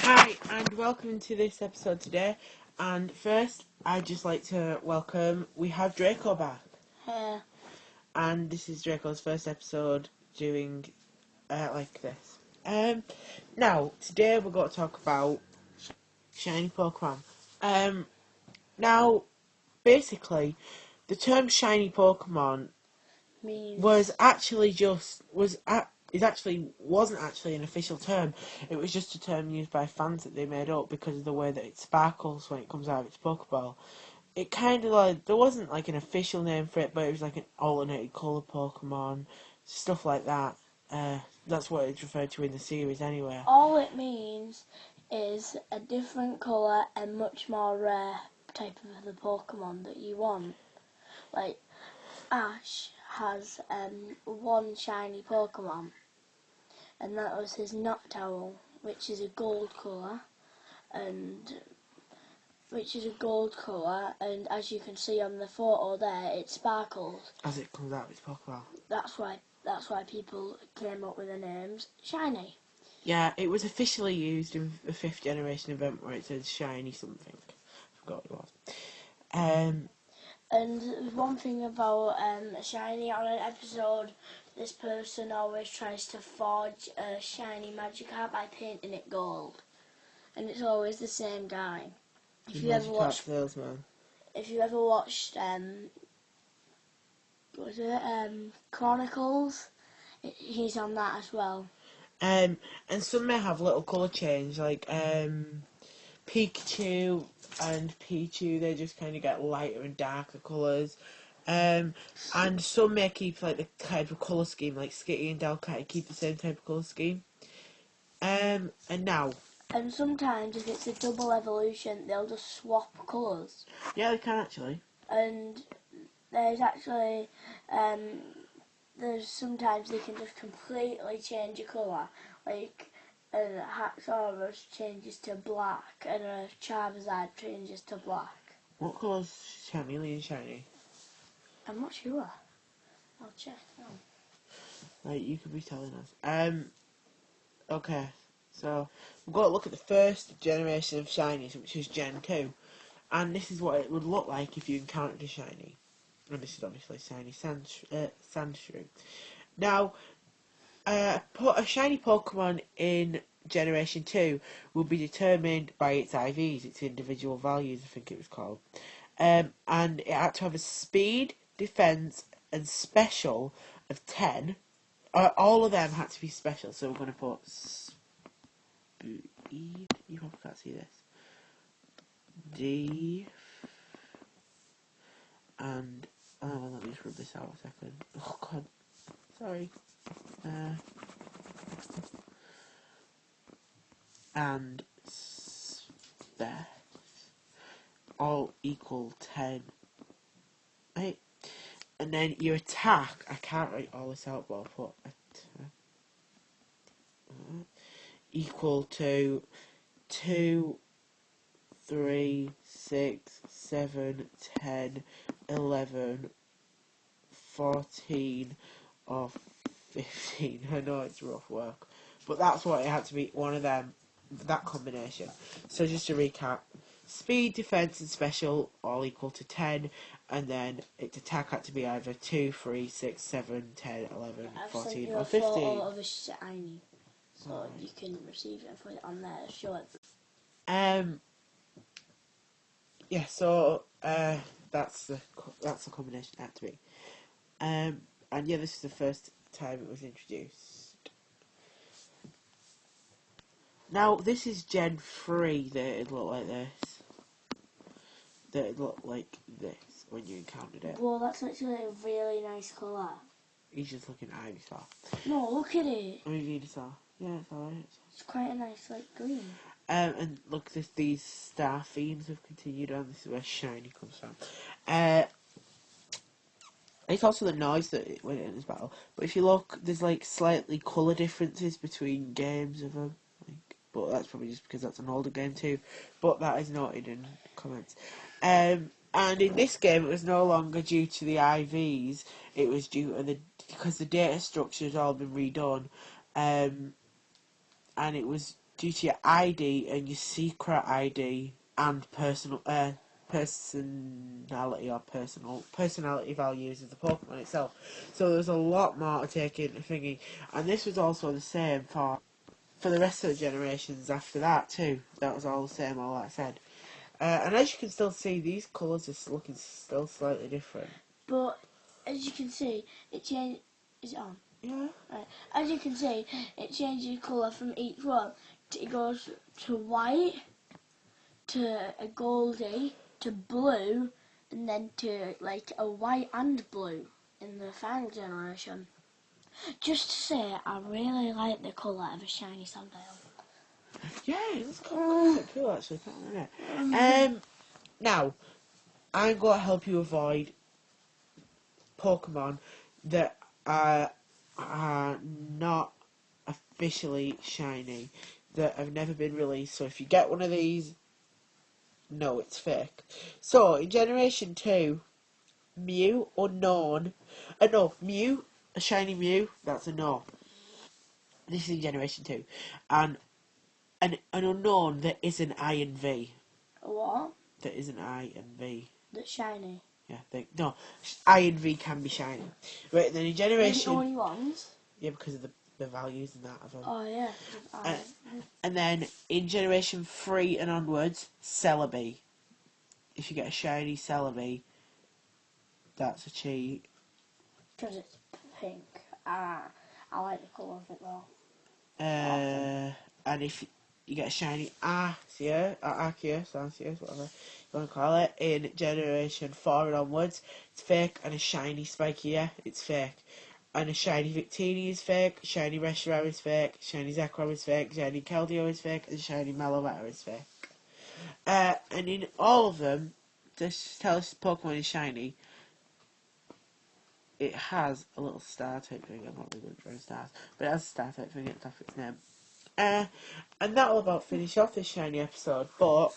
Hi, and welcome to this episode today. And first, I'd just like to welcome, we have Draco back. Yeah. And this is Draco's first episode doing like this. Now, today we're going to talk about shiny Pokemon. Now, basically, the term shiny Pokemon Means wasn't actually an official term. It was just a term used by fans that they made up because of the way that it sparkles when it comes out of its Pokeball. It kind of like, there wasn't like an official name for it, but it was like an alternated colour Pokemon, stuff like that. That's what it's referred to in the series anyway. all it means is a different colour and much more rare type of the Pokemon that you want. Like Ash has one shiny Pokemon, and that was his Noctowl, which is a gold colour, and as you can see on the photo there, it sparkles. As it comes out of its Pokeball. That's why people came up with the names Shiny. Yeah, it was officially used in the 5th generation event where it says shiny something. I forgot what it was. And one thing about Shiny, on an episode, this person always tries to forge a shiny Magikarp by painting it gold. And it's always the same guy. If you ever watched Chronicles, he's on that as well. And some may have little colour change, like Pikachu and Pichu, they just kind of get lighter and darker colours. And some may keep like the type of colour scheme, like Skitty and Delcat keep the same type of colour scheme. And now. And sometimes if it's a double evolution, they'll just swap colours. Yeah, they can actually. And there's actually, there's sometimes they can just completely change a colour. Like a Haxorus changes to black and a Charizard changes to black. What colour's Charmeleon shiny? I'm not sure. I'll check now. Like, you could be telling us. Okay, so we've got to look at the first generation of shinies, which is Gen 2. And this is what it would look like if you encountered a shiny. And this is obviously shiny Sandshrew. Now, a shiny Pokemon in Generation 2 will be determined by its IVs, its individual values, I think it was called. And it had to have a speed, defense, and special of 10. All of them had to be special, so we're going to put speed. You probably can't see this. D. And let me just rub this out a second. Oh god, sorry. And spec all equal 10. Right. And then your attack, I can't write all this out, but I'll put equal to 2, 3, 6, 7, 10, 11, 14, or 15. I know it's rough work, but that's what it had to be, one of them, that combination. So just to recap, speed, defense, and special all equal to 10, and then its attack had to be either 2, 3, 6, 7, 10, 11, 14, or 15. I've sent you a photo of a shiny, so you can receive it and put it on there to show it. Yeah, so that's the combination it had to be. And yeah, this is the first time it was introduced. Now, this is Gen 3 that it looked like this. That it looked like this when you encountered it. Well, that's actually a really nice colour. He's just looking at Ivysaur. No, look at it. I mean, Venusaur. Yeah, it's alright. It's quite a nice, like, green. And look, these star themes have continued on. This is where shiny comes from. It's also the noise that it went in as well. But if you look, there's like slightly colour differences between games of them. But that's probably just because that's an older game too. But that is noted in comments. And in this game, it was no longer due to the IVs. It was due to because the data structure had all been redone. And it was due to your ID and your secret ID and personality or personality values of the Pokemon itself. So there's a lot more to take into thinking, and this was also the same for the rest of the generations after that too. That was all the same, all that I said. And as you can still see, these colours are looking still slightly different. But as you can see, it changes. Is it on? Yeah. Right. As you can see, it changes colour from each one. It goes to white, to a goldy, to blue, and then to like a white and blue in the final generation. Just to say, I really like the colour of a shiny Sandile. Yeah, it's quite cool actually, isn't it? Now, I'm going to help you avoid Pokemon that are not officially shiny, that have never been released. So if you get one of these, no, it's fake. So in Generation 2, Mew, unknown. No, Mew, a shiny Mew, that's a no. This is in Generation 2. And an unknown that isn't I and V. A what? That isn't I and V. That's shiny. Yeah, no, I and V can be shiny. Right, then in They're the Generation... only ones? Yeah, because of the values and that of them. Oh, yeah. And then in Generation 3 and onwards, Celebi. If you get a shiny Celebi, that's a cheat. Because it's pink. I like the colour of it though. And if you get a shiny Arceus, Arceus, whatever you want to call it, in Generation 4 and onwards, it's fake, and a shiny Spikeia, it's fake. And a shiny Victini is fake, shiny Reshiram is fake, shiny Zekrom is fake, shiny Keldeo is fake, and shiny Malameta is fake. And in all of them, to tell us Pokemon is shiny, it has a little star type thing. I'm not really good at drawing stars, but it has a star type thing at the top of its name. And that'll about finish off this shiny episode, but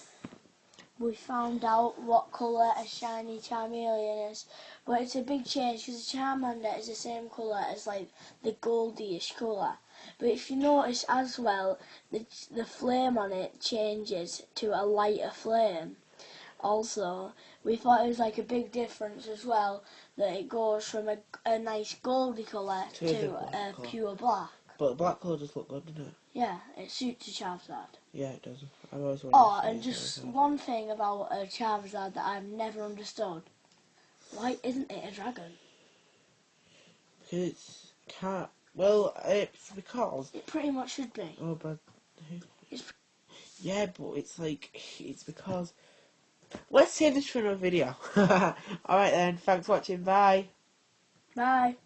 We found out what colour a shiny Charmeleon is, but it's a big change because the Charmander is the same colour as like the goldyish colour. But if you notice as well, the flame on it changes to a lighter flame. Also, we thought it was like a big difference as well that it goes from a nice goldy colour to a pure black. But the black colour does look good, doesn't it? Yeah, it suits a Charizard. Yeah, it does. I've always wanted Oh, to and just one thing about a Charizard that I've never understood. Why isn't it a dragon? Because it's can't. Well, it's because. It pretty much should be. Oh, but. Yeah, but it's like. It's because. Let's save this for another video. Alright then, thanks for watching, bye. Bye.